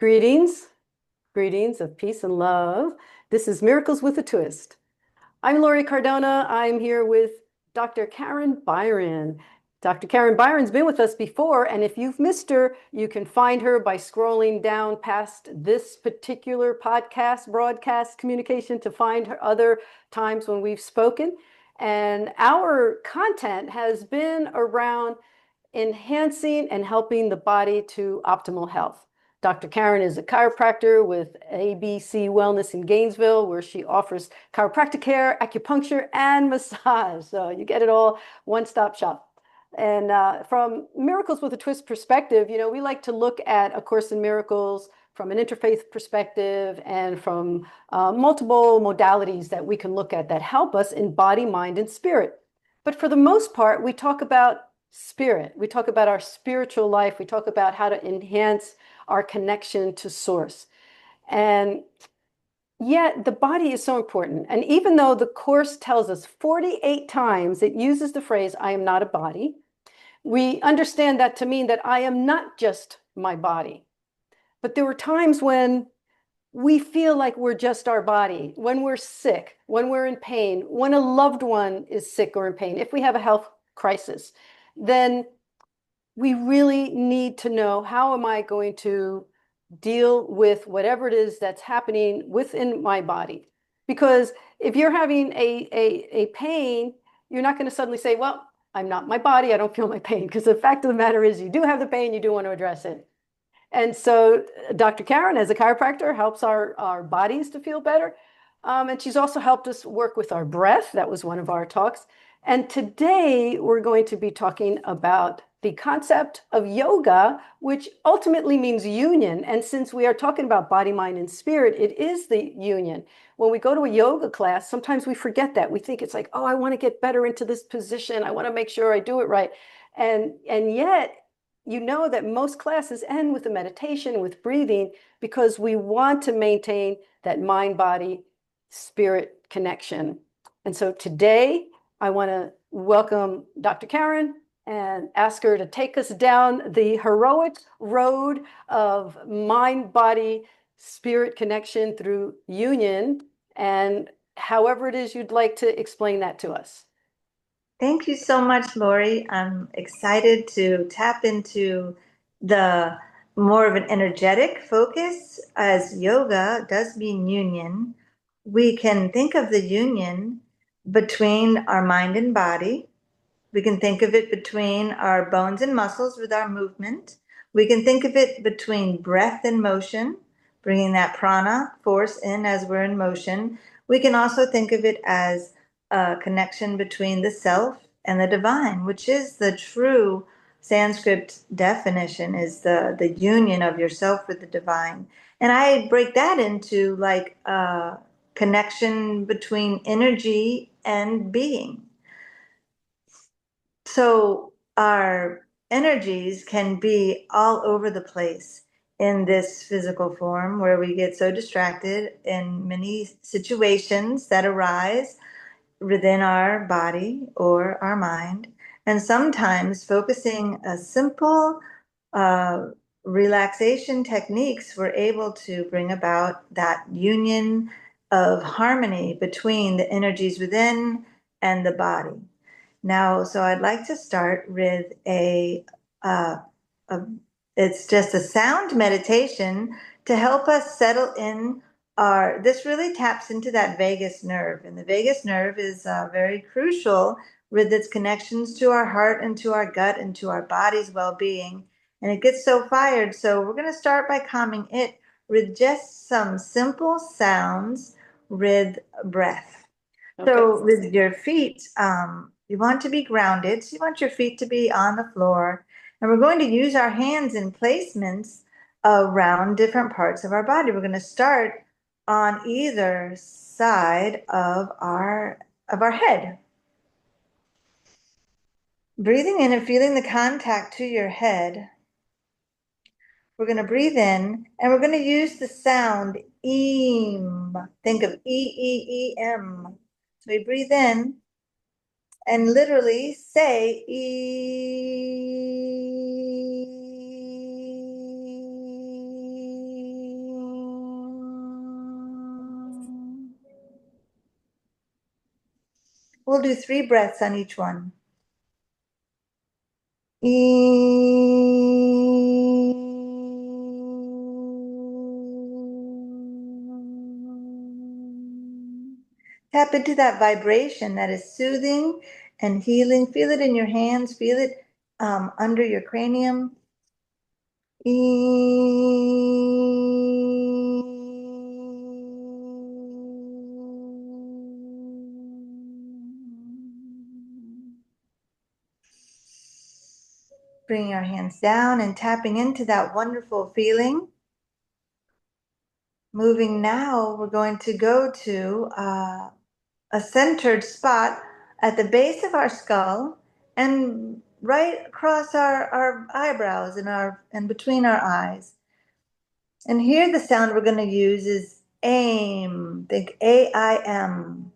Greetings, greetings of peace and love. This is Miracles with a Twist. I'm Lori Cardona. I'm here with Dr. Karen Byron. Dr. Karen Byron's been with us before, and if you've missed her, you can find her by scrolling down past this particular podcast, broadcast communication to find her other times when we've spoken. And our content has been around enhancing and helping the body to optimal health. Dr. Karen is a chiropractor with ABC Wellness in Gainesville, where she offers chiropractic care, acupuncture, and massage. So you get it all, one-stop shop. And from Miracles with a Twist perspective, we like to look at A Course in Miracles from an interfaith perspective and from multiple modalities that we can look at that help us in body, mind, and spirit. But for the most part, we talk about spirit. We talk about our spiritual life. We talk about how to enhance our connection to source. And yet the body is so important. And even though the Course tells us 48 times, it uses the phrase, I am not a body, we understand that to mean that I am not just my body. But there were times when we feel like we're just our body, when we're sick, when we're in pain, when a loved one is sick or in pain, if we have a health crisis, then we really need to know, how am I going to deal with whatever it is that's happening within my body? Because if you're having a pain, you're not going to suddenly say, well, I'm not my body, I don't feel my pain. Because the fact of the matter is, you do have the pain, you do want to address it. And so Dr. Karen, as a chiropractor, helps our bodies to feel better. And she's also helped us work with our breath. That was one of our talks. And today we're going to be talking about the concept of yoga, which ultimately means union. And since we are talking about body, mind, and spirit, it is the union. When we go to a yoga class, sometimes we forget that. We think it's like, oh, I want to get better into this position. I want to make sure I do it right. And yet, that most classes end with a meditation, with breathing, because we want to maintain that mind, body, spirit connection. And so today, I want to welcome Dr. Karen and ask her to take us down the heroic road of mind, body, spirit connection through union, and however it is you'd like to explain that to us. Thank you so much, Lori. I'm excited to tap into the more of an energetic focus, as yoga does mean union. We can think of the union between our mind and body. We can think of it between our bones and muscles with our movement. We can think of it between breath and motion, bringing that prana force in as we're in motion. We can also think of it as a connection between the self and the divine, which is the true Sanskrit definition, is the union of yourself with the divine. And I break that into like a connection between energy and being. So our energies can be all over the place in this physical form, where we get so distracted in many situations that arise within our body or our mind. And sometimes focusing a simple relaxation techniques, we're able to bring about that union of harmony between the energies within and the body. Now, so I'd like to start with uh, a it's just a sound meditation to help us settle in this really taps into that vagus nerve. And the vagus nerve is very crucial with its connections to our heart and to our gut and to our body's well-being. And it gets so fired. So we're going to start by calming it with just some simple sounds with breath. Okay. So with your feet, you want to be grounded. So you want your feet to be on the floor. And we're going to use our hands in placements around different parts of our body. We're going to start on either side of our head. Breathing in and feeling the contact to your head. We're going to breathe in and we're going to use the sound EEM. Think of EEEM. So we breathe in and literally say E. We'll do 3 breaths on each one. Tap into that vibration that is soothing and healing. Feel it in your hands. Feel it under your cranium. Bringing our hands down and tapping into that wonderful feeling. Moving now, we're going to go to a centered spot at the base of our skull and right across our eyebrows and between our eyes. And here the sound we're going to use is AIM. Think AIM.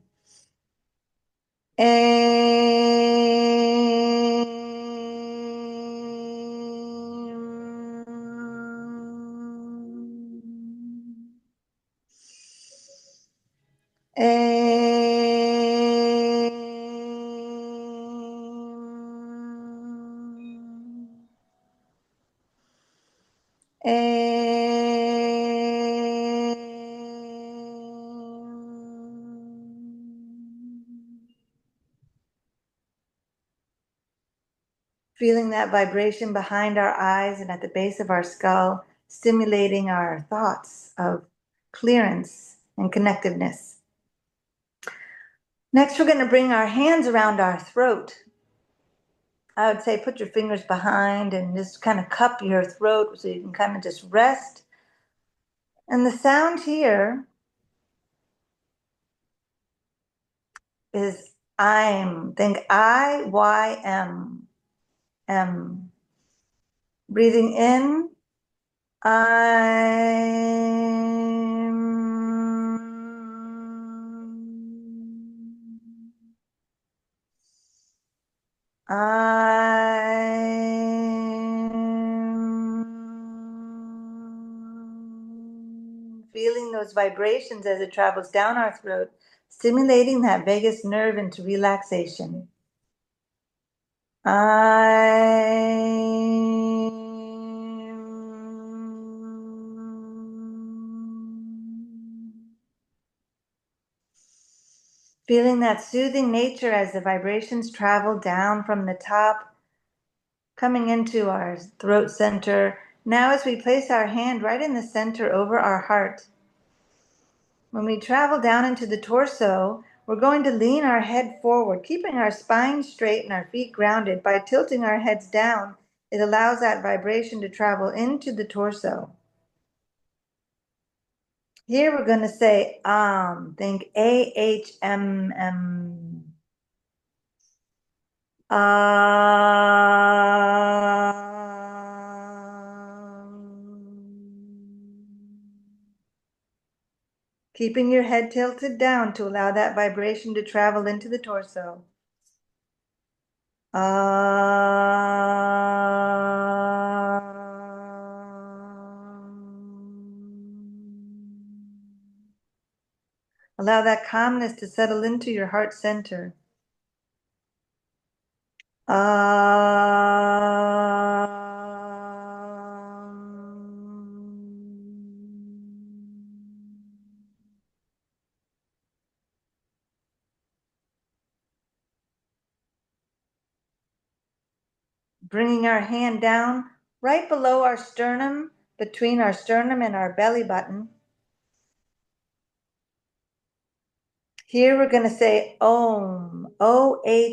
Feeling that vibration behind our eyes and at the base of our skull, stimulating our thoughts of clearance and connectiveness. Next, we're going to bring our hands around our throat. I would say put your fingers behind and just kind of cup your throat so you can kind of just rest. And the sound here is I'm. Think I-Y-M. M. Breathing in, I'm feeling those vibrations as it travels down our throat, stimulating that vagus nerve into relaxation. Feeling that soothing nature as the vibrations travel down from the top, coming into our throat center. Now as we place our hand right in the center over our heart, when we travel down into the torso, we're going to lean our head forward, keeping our spine straight and our feet grounded. By tilting our heads down, it allows that vibration to travel into the torso. Here we're going to say think AHMM. Keeping your head tilted down to allow that vibration to travel into the torso. Allow that calmness to settle into your heart center. Bringing our hand down right below our sternum, between our sternum and our belly button. Here we're going to say OM, OHHHM.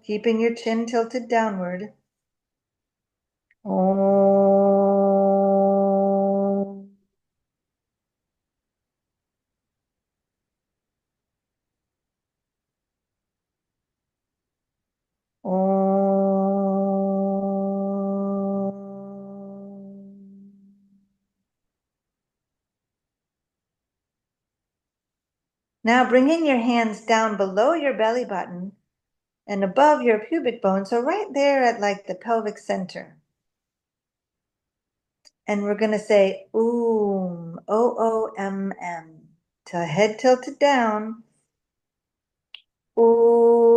Keeping your chin tilted downward. Om. Om. Now bringing your hands down below your belly button and above your pubic bone, so right there at like the pelvic center. And we're going to say Om, O-O-M-M, till head tilted down. Om.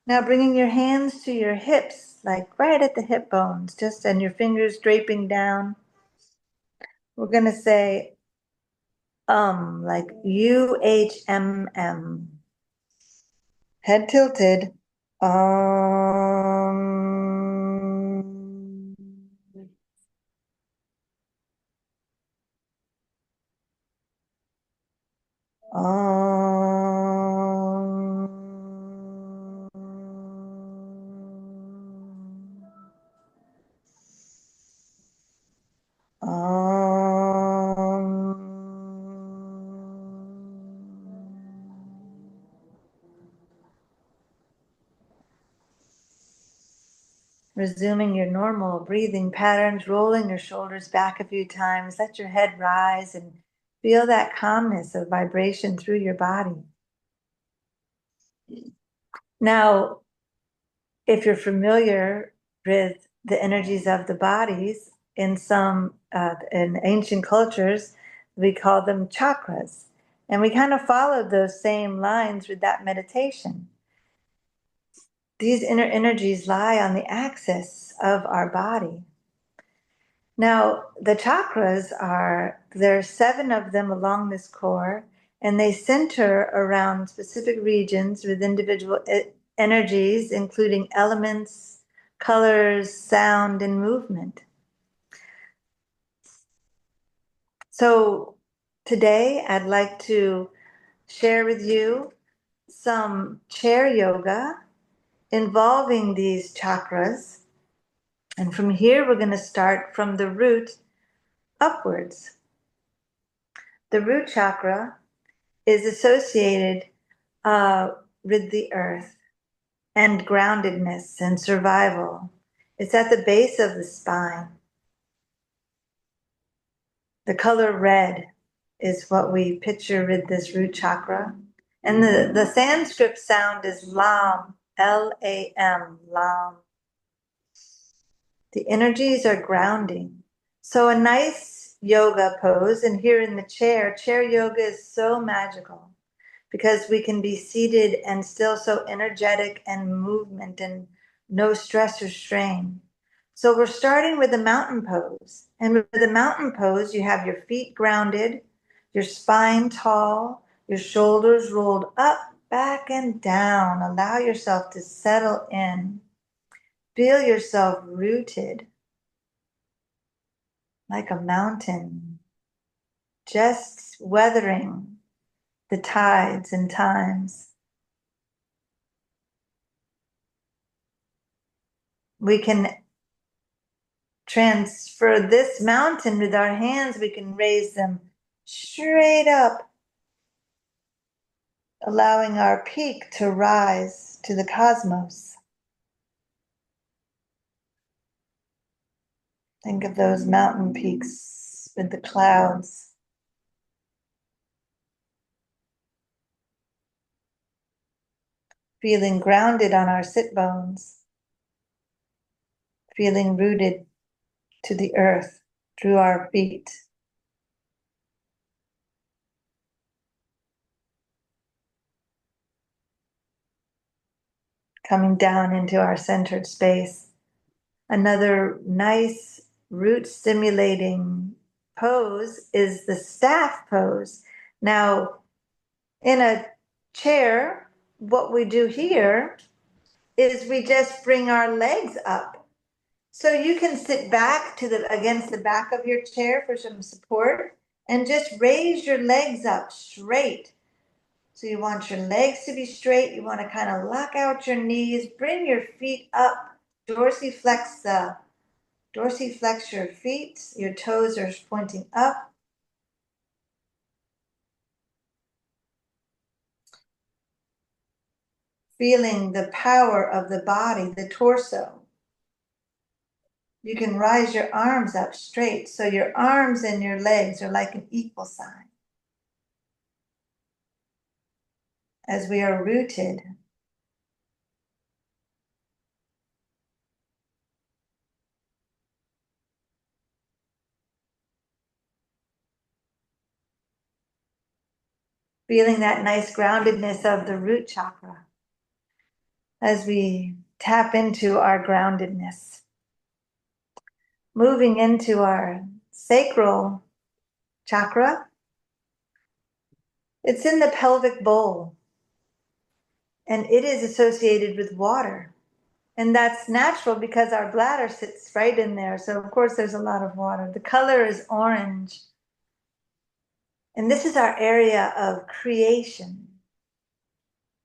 Now bringing your hands to your hips, like right at the hip bones, just and your fingers draping down. We're going to say like U-H-M-M. Head tilted. Resuming your normal breathing patterns, rolling your shoulders back a few times. Let your head rise and feel that calmness of vibration through your body. Now, if you're familiar with the energies of the bodies, in ancient cultures, we call them chakras. And we kind of followed those same lines with that meditation. These inner energies lie on the axis of our body. Now, the chakras there are 7 of them along this core, and they center around specific regions with individual energies, including elements, colors, sound, and movement. So today I'd like to share with you some chair yoga involving these chakras. And from here, we're going to start from the root upwards. The root chakra is associated with the earth and groundedness and survival. It's at the base of the spine. The color red is what we picture with this root chakra. And the Sanskrit sound is Lam, L-A-M, Lam. The energies are grounding. So a nice yoga pose, and here in the chair yoga is so magical because we can be seated and still so energetic and movement and no stress or strain. So we're starting with the mountain pose. And with the mountain pose, you have your feet grounded, your spine tall, your shoulders rolled up, back, and down. Allow yourself to settle in. Feel yourself rooted like a mountain, just weathering the tides and times. We can transfer this mountain with our hands. We can raise them straight up, allowing our peak to rise to the cosmos. Think of those mountain peaks with the clouds. Feeling grounded on our sit bones. Feeling rooted to the earth through our feet. Coming down into our centered space. Another nice root stimulating pose is the staff pose. Now, in a chair, what we do here is we just bring our legs up So you can sit back against the back of your chair for some support and just raise your legs up straight. So you want your legs to be straight. You want to kind of lock out your knees, bring your feet up, dorsiflex your feet. Your toes are pointing up. Feeling the power of the body, the torso. You can rise your arms up straight, so your arms and your legs are like an equal sign. As we are rooted, feeling that nice groundedness of the root chakra as we tap into our groundedness. Moving into our sacral chakra. It's in the pelvic bowl, and it is associated with water. And that's natural because our bladder sits right in there. So, of course, there's a lot of water. The color is orange. And this is our area of creation.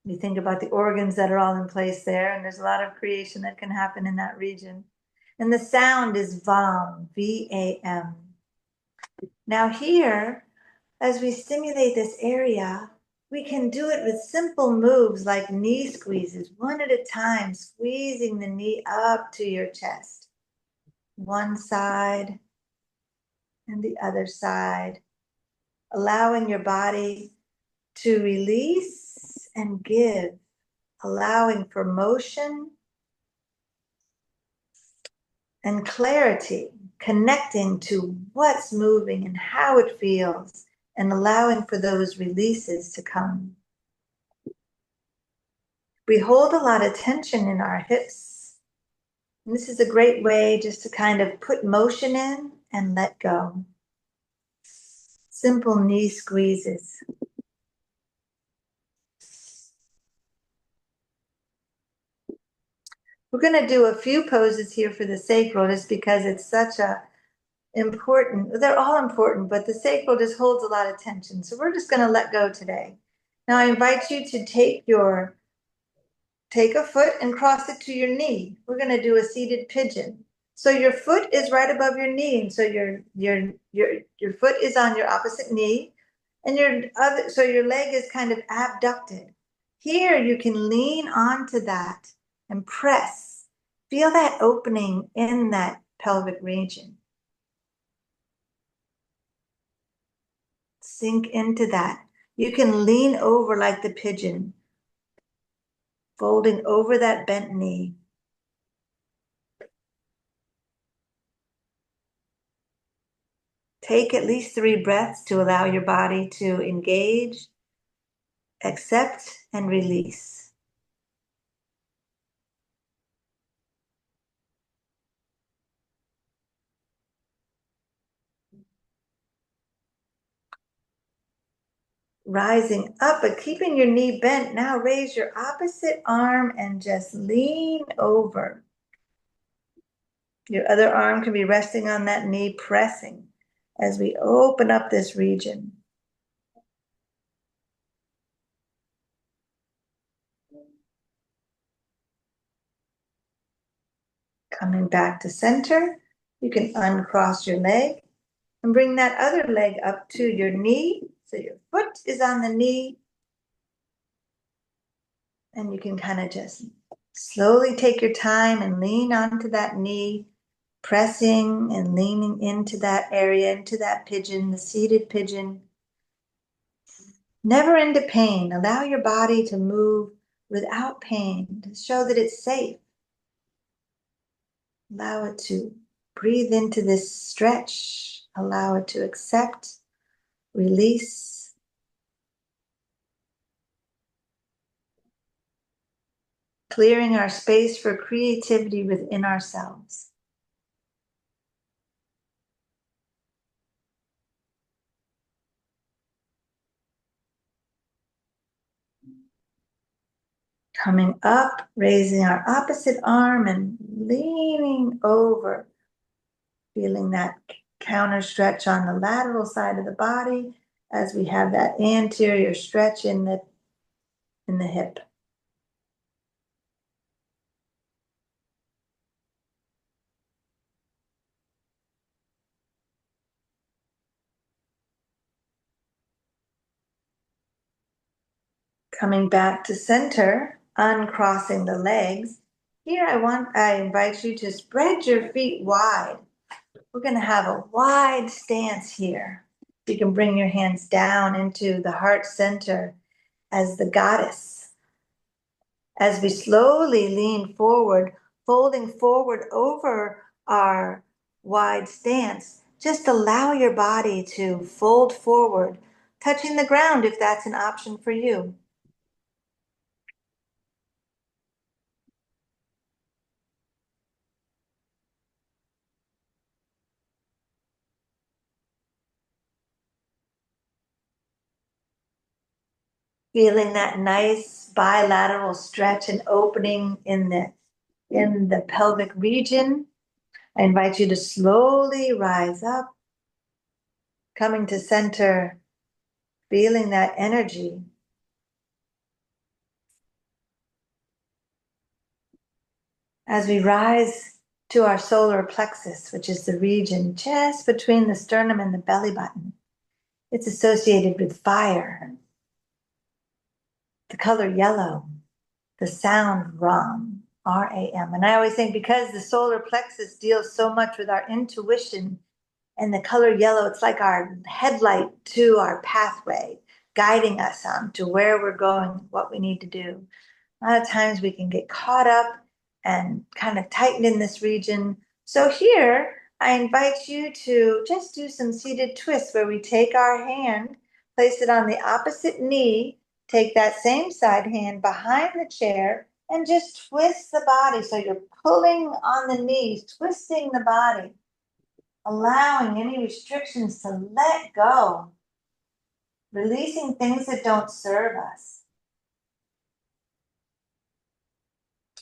You think about the organs that are all in place there, and there's a lot of creation that can happen in that region. And the sound is VAM, V-A-M. Now here, as we stimulate this area, we can do it with simple moves like knee squeezes, one at a time, squeezing the knee up to your chest. One side and the other side, allowing your body to release and give, allowing for motion and clarity, connecting to what's moving and how it feels, and allowing for those releases to come. We hold a lot of tension in our hips. And this is a great way just to kind of put motion in and let go. Simple knee squeezes. We're going to do a few poses here for the sacral just because it's such a important, they're all important, but the sacral just holds a lot of tension. So we're just going to let go today. Now I invite you to take a foot and cross it to your knee. We're going to do a seated pigeon. So your foot is right above your knee, and so your foot is on your opposite knee, and so your leg is kind of abducted. Here you can lean onto that and press. Feel that opening in that pelvic region. Sink into that. You can lean over like the pigeon, folding over that bent knee. Take at least 3 breaths to allow your body to engage, accept, and release. Rising up, but keeping your knee bent, now raise your opposite arm and just lean over. Your other arm can be resting on that knee, pressing as we open up this region. Coming back to center, you can uncross your leg and bring that other leg up to your knee. So your foot is on the knee. And you can kind of just slowly take your time and lean onto that knee, pressing and leaning into that area, into that pigeon, the seated pigeon. Never into pain. Allow your body to move without pain to show that it's safe. Allow it to breathe into this stretch. Allow it to accept, release. Clearing our space for creativity within ourselves. Coming up, raising our opposite arm and leaning over, feeling that counter stretch on the lateral side of the body as we have that anterior stretch in the hip. Coming back to center, uncrossing the legs. Here I invite you to spread your feet wide. We're going to have a wide stance here. You can bring your hands down into the heart center as the goddess. As we slowly lean forward, folding forward over our wide stance, just allow your body to fold forward, touching the ground if that's an option for you. Feeling that nice bilateral stretch and opening in the pelvic region. I invite you to slowly rise up, coming to center, feeling that energy. As we rise to our solar plexus, which is the region just between the sternum and the belly button. It's associated with fire, the color yellow, the sound Ram, R-A-M. And I always think because the solar plexus deals so much with our intuition and the color yellow, it's like our headlight to our pathway, guiding us on to where we're going, what we need to do. A lot of times we can get caught up and kind of tightened in this region. So here, I invite you to just do some seated twists where we take our hand, place it on the opposite knee, take that same side hand behind the chair, and just twist the body. So you're pulling on the knees, twisting the body, allowing any restrictions to let go, releasing things that don't serve us.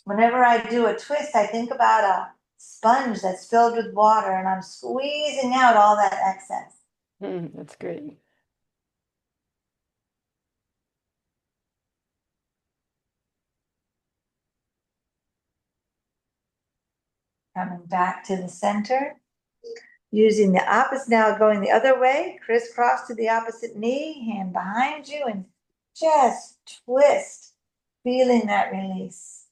Whenever I do a twist, I think about a sponge that's filled with water and I'm squeezing out all that excess. That's great. Coming back to the center, using the opposite, now going the other way, crisscross to the opposite knee, hand behind you, and just twist, feeling that release.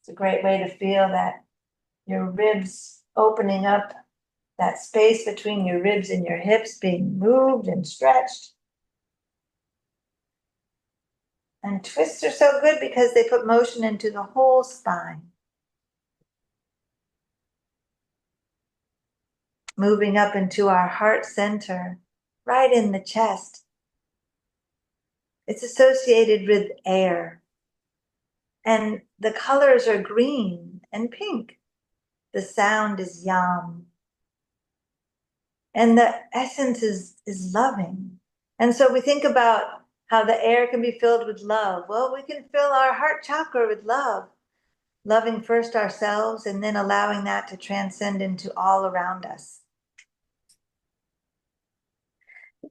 It's a great way to feel that your ribs opening up, that space between your ribs and your hips being moved and stretched. And twists are so good because they put motion into the whole spine. Moving up into our heart center, right in the chest. It's associated with air. And the colors are green and pink. The sound is yam. And the essence is loving. And so we think about how the air can be filled with love. Well, we can fill our heart chakra with love. Loving first ourselves and then allowing that to transcend into all around us.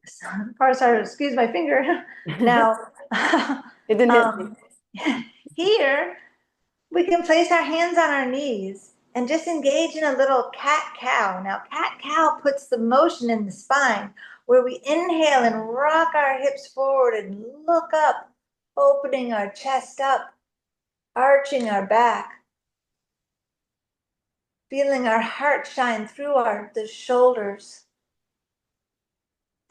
Sorry, excuse my finger. Now, It didn't hit me. Here, we can place our hands on our knees and just engage in a little cat-cow. Now, cat-cow puts the motion in the spine where we inhale and rock our hips forward and look up, opening our chest up, arching our back, feeling our heart shine through the shoulders.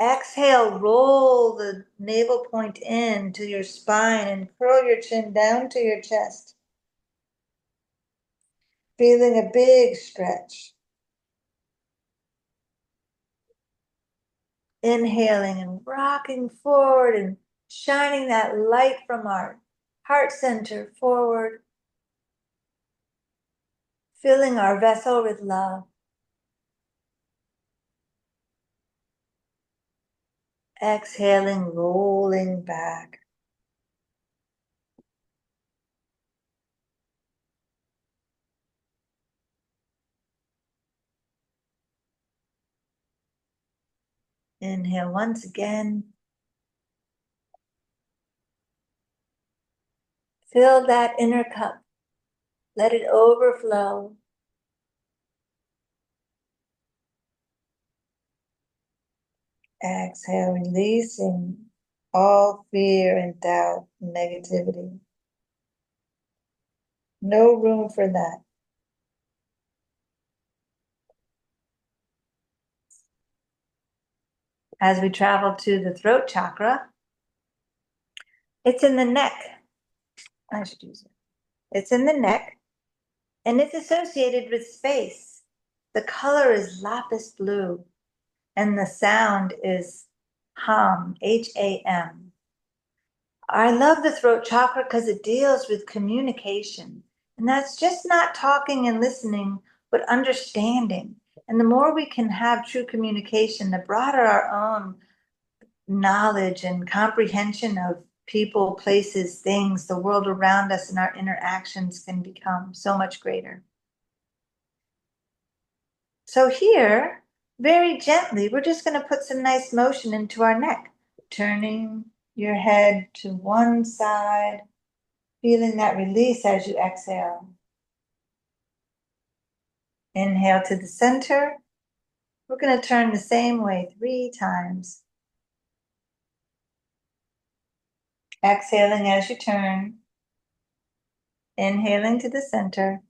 Exhale, roll the navel point in to your spine and curl your chin down to your chest. Feeling a big stretch. Inhaling and rocking forward and shining that light from our heart center forward. Filling our vessel with love. Exhaling, rolling back. Inhale once again. Fill that inner cup. Let it overflow. Exhale, releasing all fear and doubt and negativity. No room for that. As we travel to the throat chakra, it's in the neck. I should use it. It's in the neck, and it's associated with space. The color is lapis blue, and the sound is Ham, H-A-M. I love the throat chakra because it deals with communication. And that's just not talking and listening, but understanding. And the more we can have true communication, the broader our own knowledge and comprehension of people, places, things, the world around us, and our interactions can become so much greater. So here, very gently, we're just going to put some nice motion into our neck, turning your head to one side, feeling that release as you exhale. Inhale to the center. We're going to turn the same way 3 times. Exhaling as you turn. Inhaling to the center.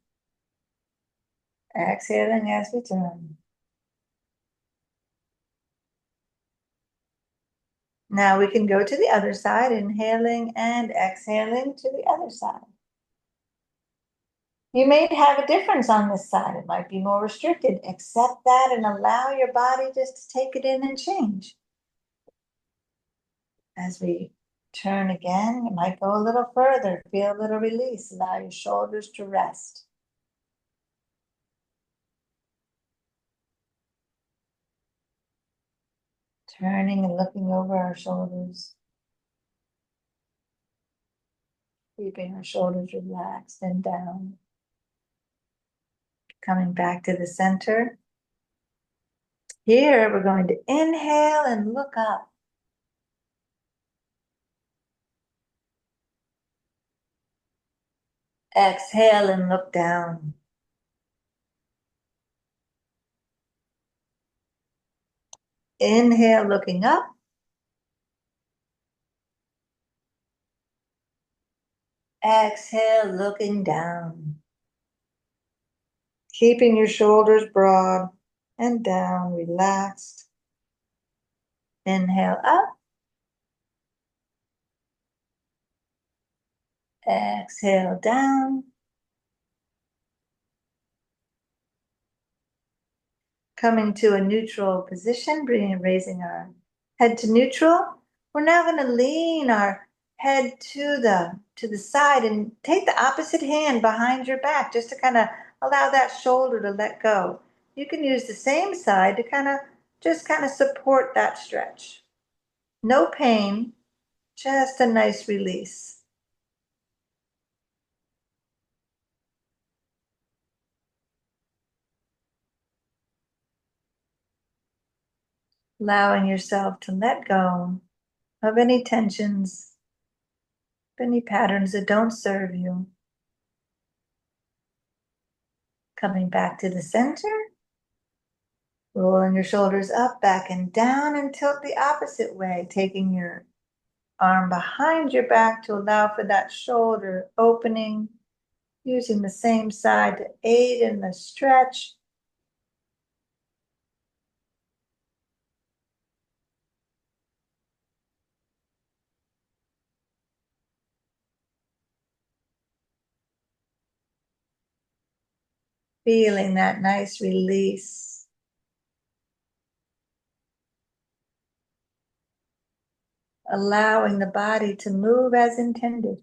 Exhaling as we turn. Now we can go to the other side, inhaling and exhaling to the other side. You may have a difference on this side. It might be more restricted. Accept that and allow your body just to take it in and change. As we turn again, it might go a little further. Feel a little release. Allow your shoulders to rest. Turning and looking over our shoulders. Keeping our shoulders relaxed and down. Coming back to the center. Here, we're going to inhale and look up. Exhale and look down. Inhale, looking up. Exhale, looking down. Keeping your shoulders broad and down, relaxed. Inhale up. Exhale down. Coming to a neutral position, raising our head to neutral. We're now going to lean our head to the side and take the opposite hand behind your back just to kind of allow that shoulder to let go. You can use the same side to just support that stretch. No pain, just a nice release. Allowing yourself to let go of any tensions, any patterns that don't serve you. Coming back to the center, rolling your shoulders up, back, and down, and tilt the opposite way, taking your arm behind your back to allow for that shoulder opening, using the same side to aid in the stretch. Feeling that nice release. Allowing the body to move as intended.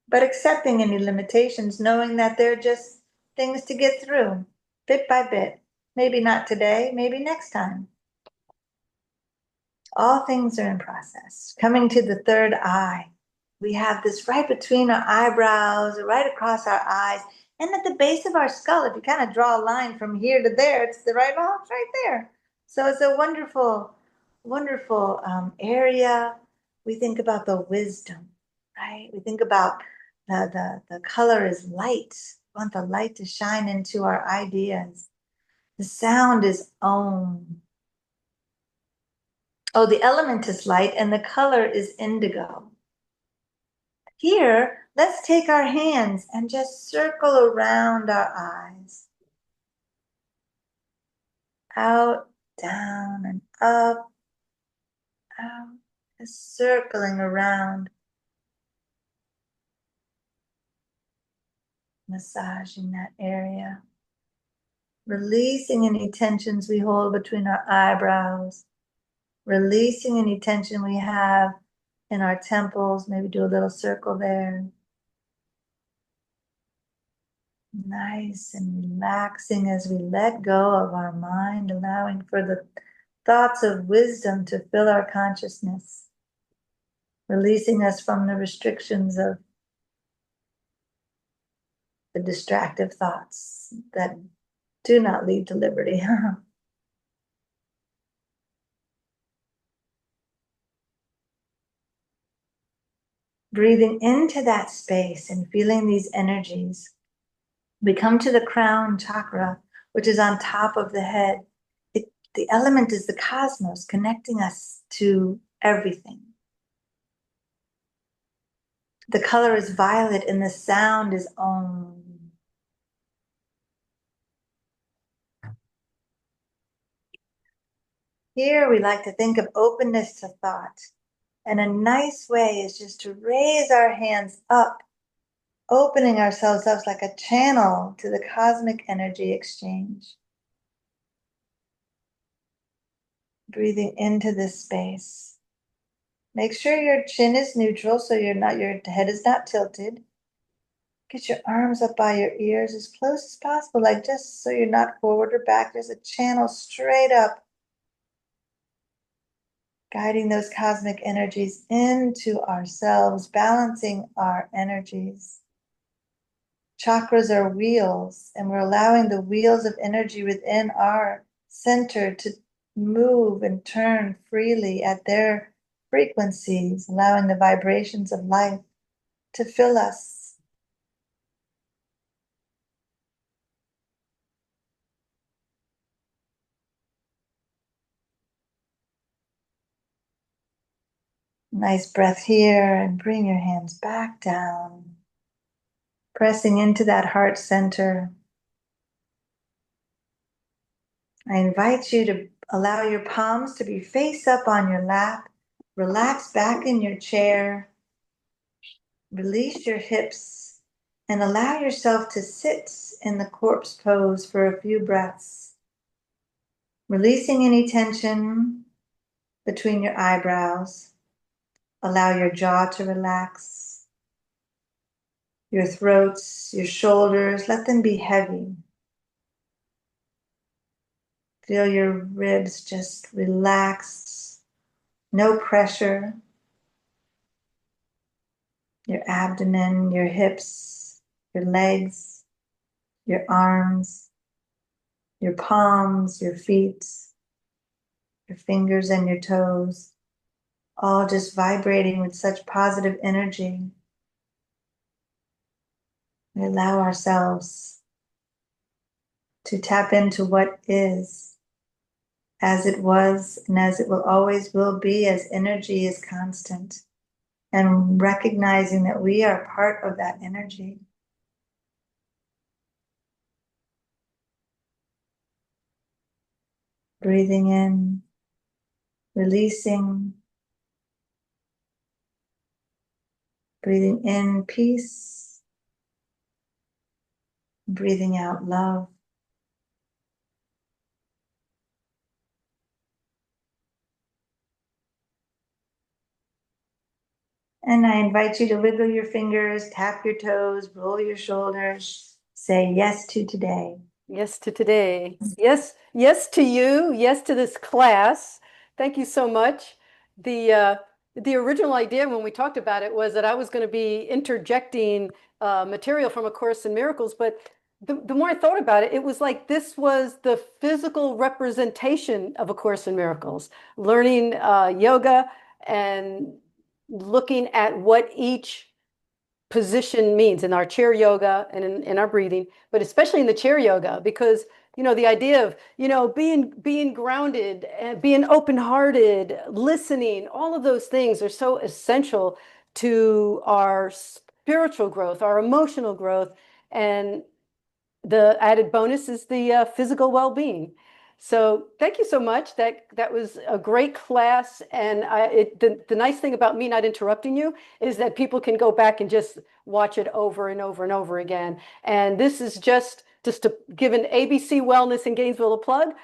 But accepting any limitations, knowing that they're just things to get through, bit by bit. Maybe not today, maybe next time. All things are in process. Coming to the third eye. We have this right between our eyebrows, right across our eyes, and at the base of our skull. If you kind of draw a line from here to there, it's the right, oh, it's right there. So it's a wonderful, wonderful area. We think about the wisdom, right? We think about the color is light. We want the light to shine into our ideas. The sound is Om. Oh, the element is light and the color is indigo. Here, let's take our hands and just circle around our eyes. Out, down, and up, out, just circling around. Massaging that area. Releasing any tensions we hold between our eyebrows. Releasing any tension we have in our temples. Maybe do a little circle there. Nice and relaxing as we let go of our mind, allowing for the thoughts of wisdom to fill our consciousness, releasing us from the restrictions of the distractive thoughts that do not lead to liberty. Breathing into that space and feeling these energies, we come to the crown chakra, which is on top of the head. The element is the cosmos, connecting us to everything. The color is violet and the sound is Om. Here we like to think of openness to thought. And a nice way is just to raise our hands up, opening ourselves up like a channel to the cosmic energy exchange. Breathing into this space. Make sure your chin is neutral so your head is not tilted. Get your arms up by your ears as close as possible, like just so you're not forward or back. There's a channel straight up, guiding those cosmic energies into ourselves, balancing our energies. Chakras are wheels, and we're allowing the wheels of energy within our center to move and turn freely at their frequencies, allowing the vibrations of life to fill us. Nice breath here, and bring your hands back down, pressing into that heart center. I invite you to allow your palms to be face up on your lap. Relax back in your chair. Release your hips and allow yourself to sit in the corpse pose for a few breaths. Releasing any tension between your eyebrows. Allow your jaw to relax. Your throats, your shoulders, let them be heavy. Feel your ribs just relax, no pressure. Your abdomen, your hips, your legs, your arms, your palms, your feet, your fingers and your toes, all just vibrating with such positive energy. We allow ourselves to tap into what is, as it was and as it will always will be, as energy is constant, and recognizing that we are part of that energy. Breathing in, releasing, breathing in peace, breathing out love. And I invite you to wiggle your fingers, tap your toes, roll your shoulders, say yes to today. Yes to today. Yes, yes to you. Yes to this class. Thank you so much. The uh, the original idea when we talked about it was that I was going to be interjecting material from A Course in Miracles, but the more I thought about it, it was like this was the physical representation of A Course in Miracles. Learning yoga and looking at what each position means in our chair yoga and in our breathing, but especially in the chair yoga, because the idea of being grounded and being open-hearted, listening, all of those things are so essential to our spiritual growth, our emotional growth, and the added bonus is the physical well-being. So thank you so much. That was a great class, and the nice thing about me not interrupting you is that people can go back and just watch it over and over and over again. And this is just to give an ABC Wellness in Gainesville a plug.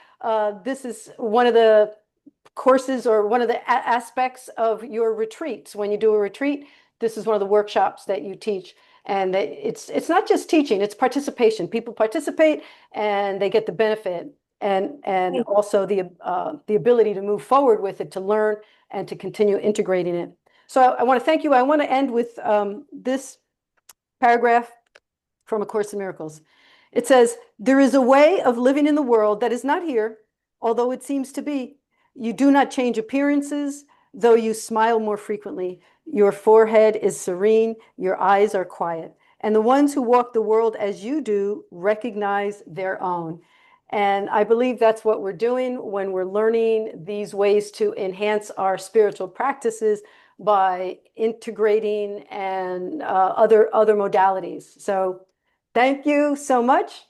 This is one of the courses or one of the aspects of your retreats. When you do a retreat, this is one of the workshops that you teach. And it's not just teaching, it's participation. People participate and they get the benefit and also the ability to move forward with it, to learn and to continue integrating it. So I want to thank you. I want to end with this paragraph from A Course in Miracles. It says, "There is a way of living in the world that is not here, although it seems to be. You do not change appearances, though you smile more frequently. Your forehead is serene, your eyes are quiet. And the ones who walk the world as you do recognize their own." And I believe that's what we're doing when we're learning these ways to enhance our spiritual practices by integrating and other modalities. So thank you so much.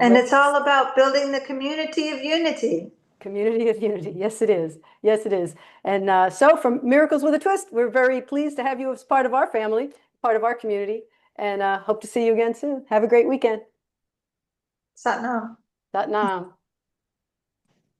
And it's all about building the community of unity. Community of unity. Yes, it is. Yes, it is. And so from Miracles with a Twist, we're very pleased to have you as part of our family, part of our community, and hope to see you again soon. Have a great weekend. Satnam. Satnam.